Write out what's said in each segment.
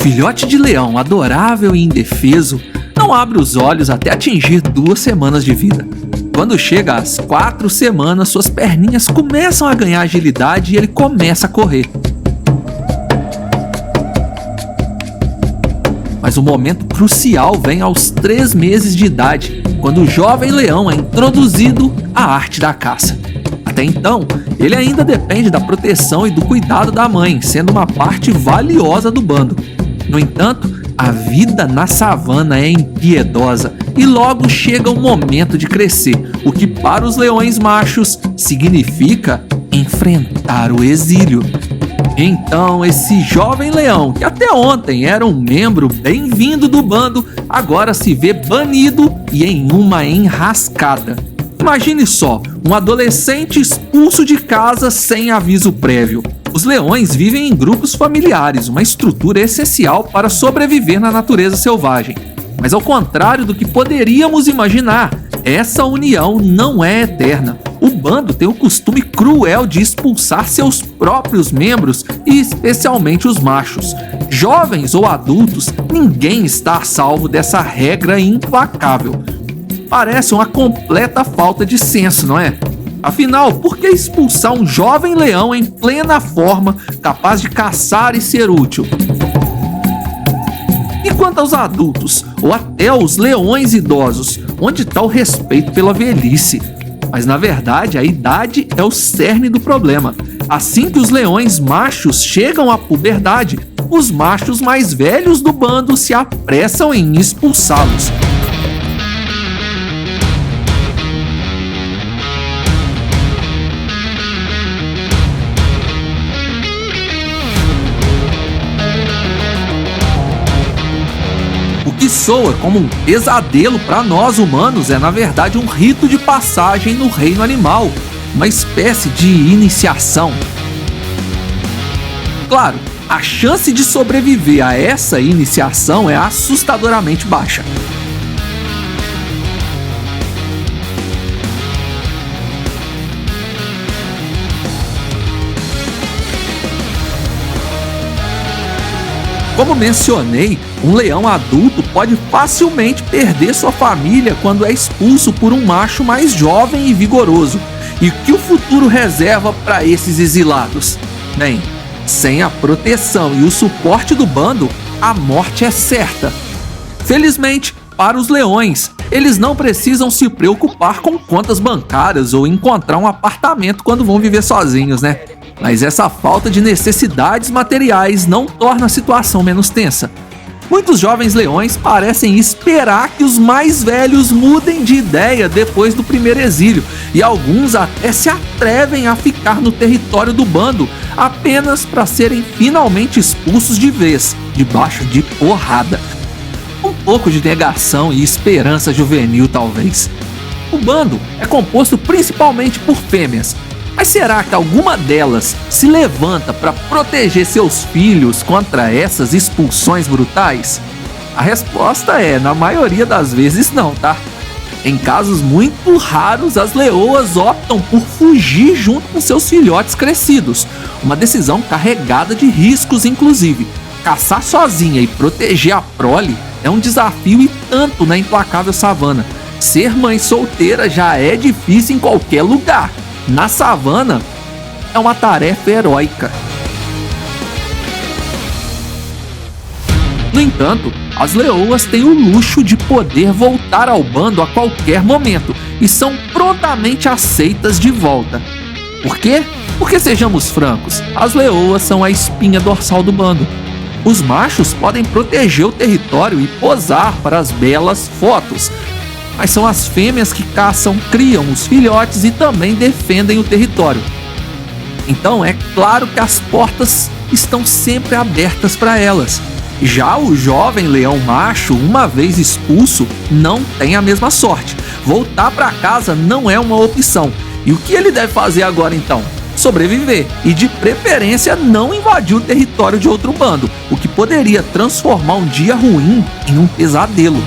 filhote de leão, adorável e indefeso, não abre os olhos até atingir 2 semanas de vida. Quando chega às 4 semanas, suas perninhas começam a ganhar agilidade e ele começa a correr. Mas o momento crucial vem aos 3 meses de idade, quando o jovem leão é introduzido à arte da caça. Até então, ele ainda depende da proteção e do cuidado da mãe, sendo uma parte valiosa do bando. No entanto, a vida na savana é impiedosa e logo chega o momento de crescer, o que para os leões machos significa enfrentar o exílio. Então, esse jovem leão, que até ontem era um membro bem-vindo do bando, agora se vê banido e em uma enrascada. Imagine só, um adolescente expulso de casa sem aviso prévio. Os leões vivem em grupos familiares, uma estrutura essencial para sobreviver na natureza selvagem. Mas ao contrário do que poderíamos imaginar, essa união não é eterna. O bando tem o costume cruel de expulsar seus próprios membros e especialmente os machos. Jovens ou adultos, ninguém está a salvo dessa regra implacável. Parece uma completa falta de senso, não é? Afinal, por que expulsar um jovem leão em plena forma, capaz de caçar e ser útil? E quanto aos adultos, ou até os leões idosos, onde está o respeito pela velhice? Mas na verdade, a idade é o cerne do problema. Assim que os leões machos chegam à puberdade, os machos mais velhos do bando se apressam em expulsá-los. O que soa como um pesadelo para nós humanos é, na verdade, um rito de passagem no reino animal, uma espécie de iniciação. Claro, a chance de sobreviver a essa iniciação é assustadoramente baixa. Como mencionei, um leão adulto pode facilmente perder sua família quando é expulso por um macho mais jovem e vigoroso. E o que o futuro reserva para esses exilados? Bem, sem a proteção e o suporte do bando, a morte é certa. Felizmente, para os leões, eles não precisam se preocupar com contas bancárias ou encontrar um apartamento quando vão viver sozinhos, né? Mas essa falta de necessidades materiais não torna a situação menos tensa. Muitos jovens leões parecem esperar que os mais velhos mudem de ideia depois do primeiro exílio, e alguns até se atrevem a ficar no território do bando apenas para serem finalmente expulsos de vez, debaixo de porrada. Um pouco de negação e esperança juvenil, talvez. O bando é composto principalmente por fêmeas. Mas será que alguma delas se levanta para proteger seus filhos contra essas expulsões brutais? A resposta é, na maioria das vezes, não, tá? Em casos muito raros, as leoas optam por fugir junto com seus filhotes crescidos. Uma decisão carregada de riscos, inclusive. Caçar sozinha e proteger a prole é um desafio e tanto na implacável savana. Ser mãe solteira já é difícil em qualquer lugar. Na savana, é uma tarefa heróica. No entanto, as leoas têm o luxo de poder voltar ao bando a qualquer momento e são prontamente aceitas de volta. Por quê? Porque, sejamos francos, as leoas são a espinha dorsal do bando. Os machos podem proteger o território e posar para as belas fotos, mas são as fêmeas que caçam, criam os filhotes e também defendem o território. Então é claro que as portas estão sempre abertas para elas. Já o jovem leão macho, uma vez expulso, não tem a mesma sorte. Voltar para casa não é uma opção. E o que ele deve fazer agora então? Sobreviver e, de preferência, não invadir o território de outro bando, o que poderia transformar um dia ruim em um pesadelo.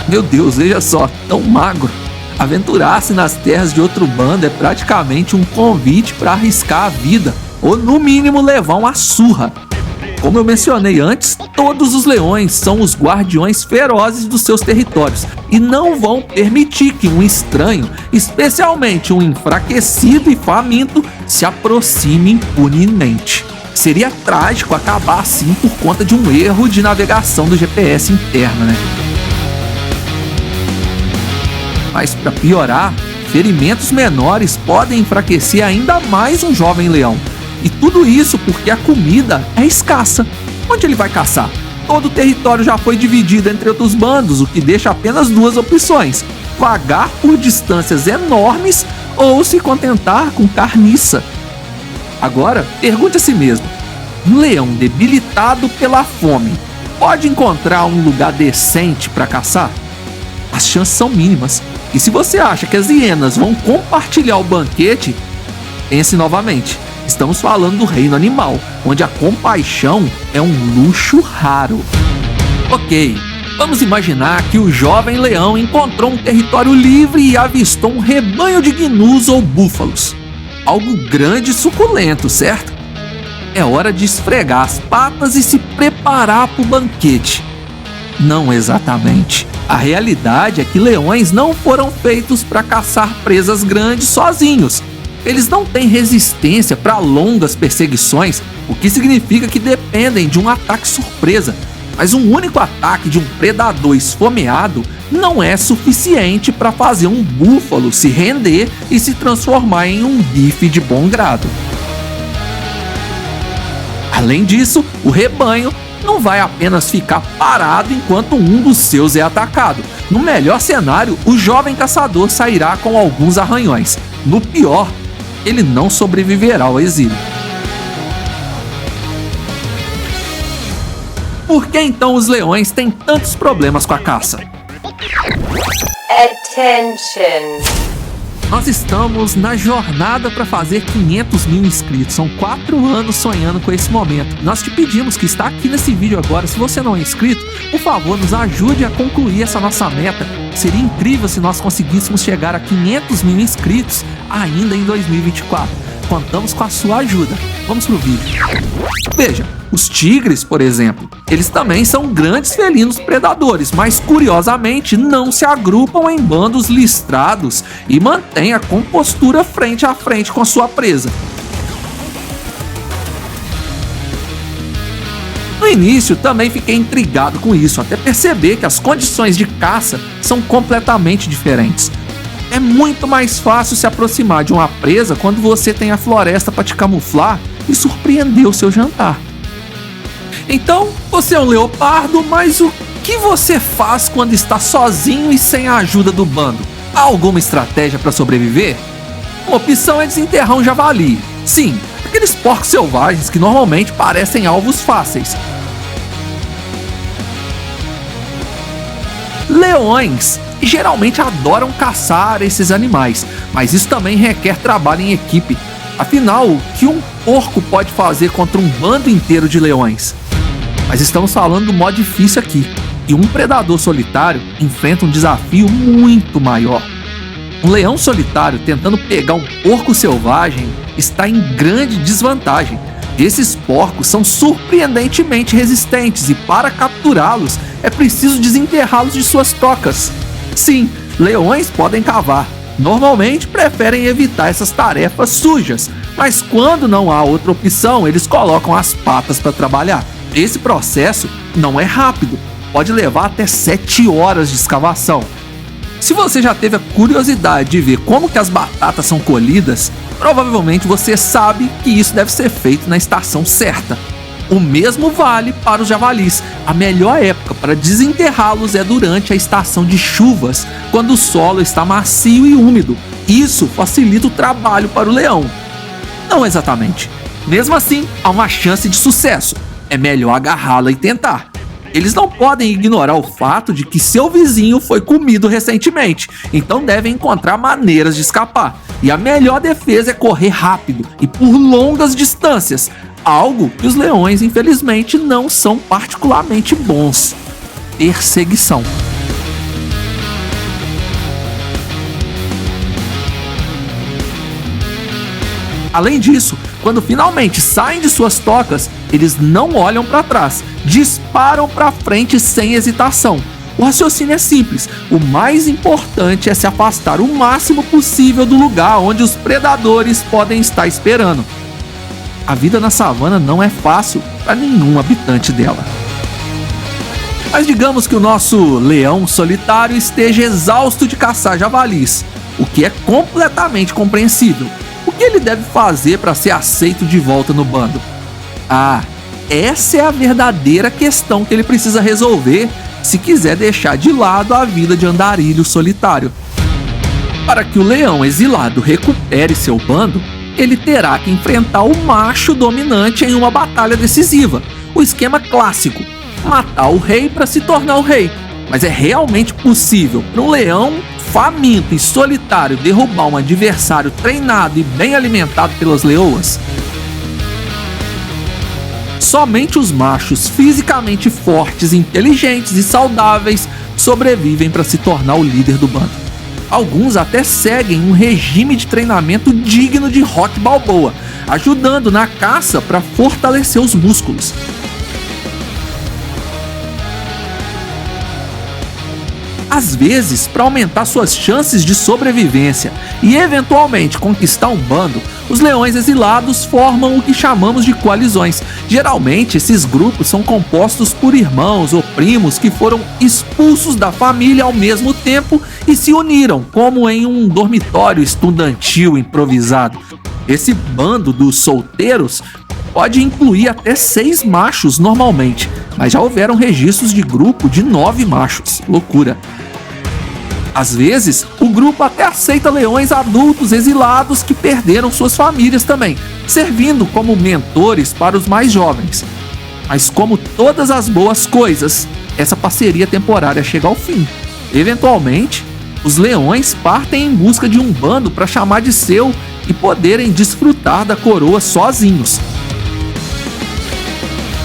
Meu Deus, veja só, tão magro. Aventurar-se nas terras de outro bando é praticamente um convite para arriscar a vida. ou no mínimo levar uma surra. Como eu mencionei antes, todos os leões são os guardiões ferozes dos seus territórios e não vão permitir que um estranho, especialmente um enfraquecido e faminto, se aproxime impunemente. Seria trágico acabar assim por conta de um erro de navegação do GPS interno, né? Mas para piorar, ferimentos menores podem enfraquecer ainda mais um jovem leão. E tudo isso porque a comida é escassa. Onde ele vai caçar? Todo o território já foi dividido entre outros bandos, o que deixa apenas duas opções: vagar por distâncias enormes ou se contentar com carniça. Agora, pergunte a si mesmo: um leão debilitado pela fome pode encontrar um lugar decente para caçar? As chances são mínimas. E se você acha que as hienas vão compartilhar o banquete, pense novamente. Estamos falando do reino animal, onde a compaixão é um luxo raro. Ok, vamos imaginar que o jovem leão encontrou um território livre e avistou um rebanho de gnus ou búfalos. Algo grande e suculento, certo? É hora de esfregar as patas e se preparar para o banquete. Não exatamente. A realidade é que leões não foram feitos para caçar presas grandes sozinhos. Eles não têm resistência para longas perseguições, o que significa que dependem de um ataque surpresa. Mas um único ataque de um predador esfomeado não é suficiente para fazer um búfalo se render e se transformar em um bife de bom grado. Além disso, o rebanho não vai apenas ficar parado enquanto um dos seus é atacado. No melhor cenário, o jovem caçador sairá com alguns arranhões. No pior, ele não sobreviverá ao exílio. Por que então os leões têm tantos problemas com a caça? Attention! Nós estamos na jornada para fazer 500 mil inscritos. São 4 anos sonhando com esse momento. Nós te pedimos que está aqui nesse vídeo agora. Se você não é inscrito, por favor, nos ajude a concluir essa nossa meta. Seria incrível se nós conseguíssemos chegar a 500 mil inscritos ainda em 2024. Contamos com a sua ajuda. Vamos pro vídeo. Veja, os tigres, por exemplo, eles também são grandes felinos predadores, mas curiosamente não se agrupam em bandos listrados e mantêm a compostura frente a frente com a sua presa. No início também fiquei intrigado com isso, até perceber que as condições de caça são completamente diferentes. É muito mais fácil se aproximar de uma presa quando você tem a floresta para te camuflar e surpreender o seu jantar. Então, você é um leopardo, mas o que você faz quando está sozinho e sem a ajuda do bando? Há alguma estratégia para sobreviver? Uma opção é desenterrar um javali. Sim, aqueles porcos selvagens que normalmente parecem alvos fáceis. Leões geralmente adoram caçar esses animais, mas isso também requer trabalho em equipe. Afinal, o que um porco pode fazer contra um bando inteiro de leões? Mas estamos falando do modo difícil aqui, e um predador solitário enfrenta um desafio muito maior. Um leão solitário tentando pegar um porco selvagem está em grande desvantagem. Esses porcos são surpreendentemente resistentes e para capturá-los é preciso desenterrá-los de suas tocas. Sim, leões podem cavar. Normalmente preferem evitar essas tarefas sujas, mas quando não há outra opção, eles colocam as patas para trabalhar. Esse processo não é rápido, pode levar até 7 horas de escavação. Se você já teve a curiosidade de ver como que as batatas são colhidas, provavelmente você sabe que isso deve ser feito na estação certa. O mesmo vale para os javalis. A melhor época para desenterrá-los é durante a estação de chuvas, quando o solo está macio e úmido. Isso facilita o trabalho para o leão. Não exatamente. Mesmo assim, há uma chance de sucesso. É melhor agarrá-la e tentar. Eles não podem ignorar o fato de que seu vizinho foi comido recentemente, então devem encontrar maneiras de escapar. E a melhor defesa é correr rápido e por longas distâncias, algo que os leões infelizmente não são particularmente bons. Perseguição. Além disso, Quando finalmente saem de suas tocas, eles não olham para trás, disparam para frente sem hesitação. O raciocínio é simples, o mais importante é se afastar o máximo possível do lugar onde os predadores podem estar esperando. A vida na savana não é fácil para nenhum habitante dela. Mas digamos que o nosso leão solitário esteja exausto de caçar javalis, o que é completamente compreensível. O que ele deve fazer para ser aceito de volta no bando? Essa é a verdadeira questão que ele precisa resolver se quiser deixar de lado a vida de andarilho solitário. Para que o leão exilado recupere seu bando, ele terá que enfrentar o macho dominante em uma batalha decisiva. O esquema clássico: matar o rei para se tornar o rei. Mas é realmente possível para um leão faminto e solitário derrubar um adversário treinado e bem alimentado pelas leoas? Somente os machos fisicamente fortes, inteligentes e saudáveis sobrevivem para se tornar o líder do bando. Alguns até seguem um regime de treinamento digno de Rocky Balboa, ajudando na caça para fortalecer os músculos. Às vezes, para aumentar suas chances de sobrevivência e eventualmente conquistar um bando, os leões exilados formam o que chamamos de coalizões. Geralmente, esses grupos são compostos por irmãos ou primos que foram expulsos da família ao mesmo tempo e se uniram, como em um dormitório estudantil improvisado. Esse bando dos solteiros pode incluir até 6 machos normalmente, mas já houveram registros de grupo de 9 machos. Loucura! Às vezes, o grupo até aceita leões adultos exilados que perderam suas famílias também, servindo como mentores para os mais jovens. Mas como todas as boas coisas, essa parceria temporária chega ao fim. Eventualmente, os leões partem em busca de um bando para chamar de seu e poderem desfrutar da coroa sozinhos.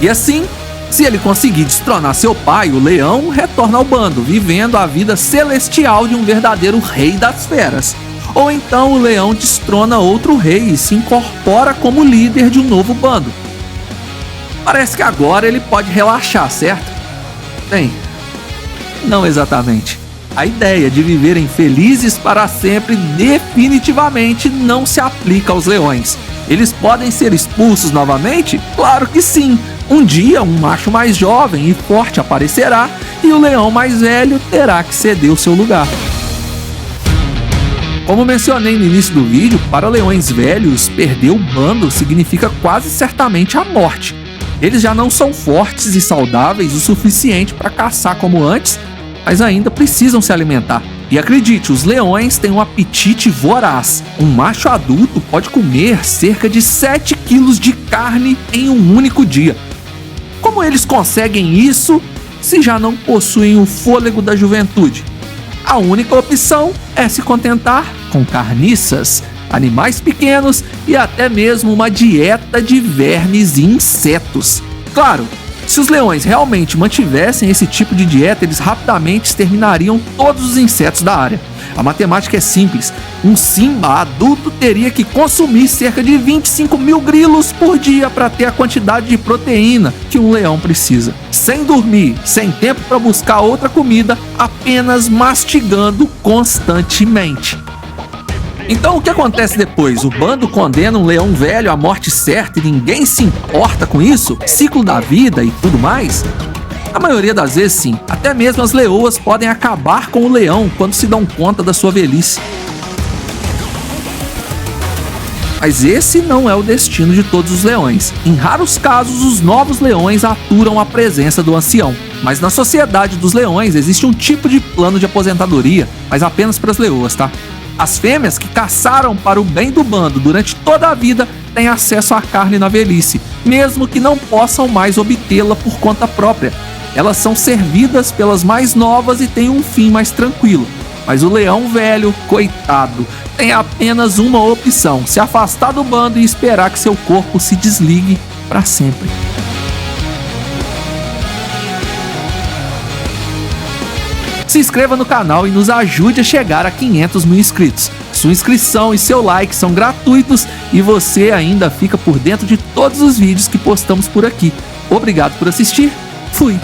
E assim, se ele conseguir destronar seu pai, o leão retorna ao bando, vivendo a vida celestial de um verdadeiro rei das feras. Ou então o leão destrona outro rei e se incorpora como líder de um novo bando. Parece que agora ele pode relaxar, certo? Bem, não exatamente. A ideia de viverem felizes para sempre definitivamente não se aplica aos leões. Eles podem ser expulsos novamente? Claro que sim! Um dia, um macho mais jovem e forte aparecerá e o leão mais velho terá que ceder o seu lugar. Como mencionei no início do vídeo, para leões velhos, perder o bando significa quase certamente a morte. Eles já não são fortes e saudáveis o suficiente para caçar como antes, mas ainda precisam se alimentar. E acredite, os leões têm um apetite voraz. Um macho adulto pode comer cerca de 7 quilos de carne em um único dia. Como eles conseguem isso se já não possuem o fôlego da juventude? A única opção é se contentar com carniças, animais pequenos e até mesmo uma dieta de vermes e insetos. Claro, se os leões realmente mantivessem esse tipo de dieta, eles rapidamente exterminariam todos os insetos da área. A matemática é simples. Um simba adulto teria que consumir cerca de 25 mil grilos por dia para ter a quantidade de proteína que um leão precisa. Sem dormir, sem tempo para buscar outra comida, apenas mastigando constantemente. Então o que acontece depois? O bando condena um leão velho à morte certa e ninguém se importa com isso? Ciclo da vida e tudo mais? A maioria das vezes sim, até mesmo as leoas podem acabar com o leão quando se dão conta da sua velhice. Mas esse não é o destino de todos os leões. Em raros casos, os novos leões aturam a presença do ancião. Mas na sociedade dos leões existe um tipo de plano de aposentadoria, mas apenas para as leoas, tá? As fêmeas que caçaram para o bem do bando durante toda a vida têm acesso à carne na velhice, mesmo que não possam mais obtê-la por conta própria. Elas são servidas pelas mais novas e têm um fim mais tranquilo. Mas o leão velho, coitado, tem apenas uma opção: se afastar do bando e esperar que seu corpo se desligue para sempre. Se inscreva no canal e nos ajude a chegar a 500 mil inscritos. Sua inscrição e seu like são gratuitos e você ainda fica por dentro de todos os vídeos que postamos por aqui. Obrigado por assistir. Fui!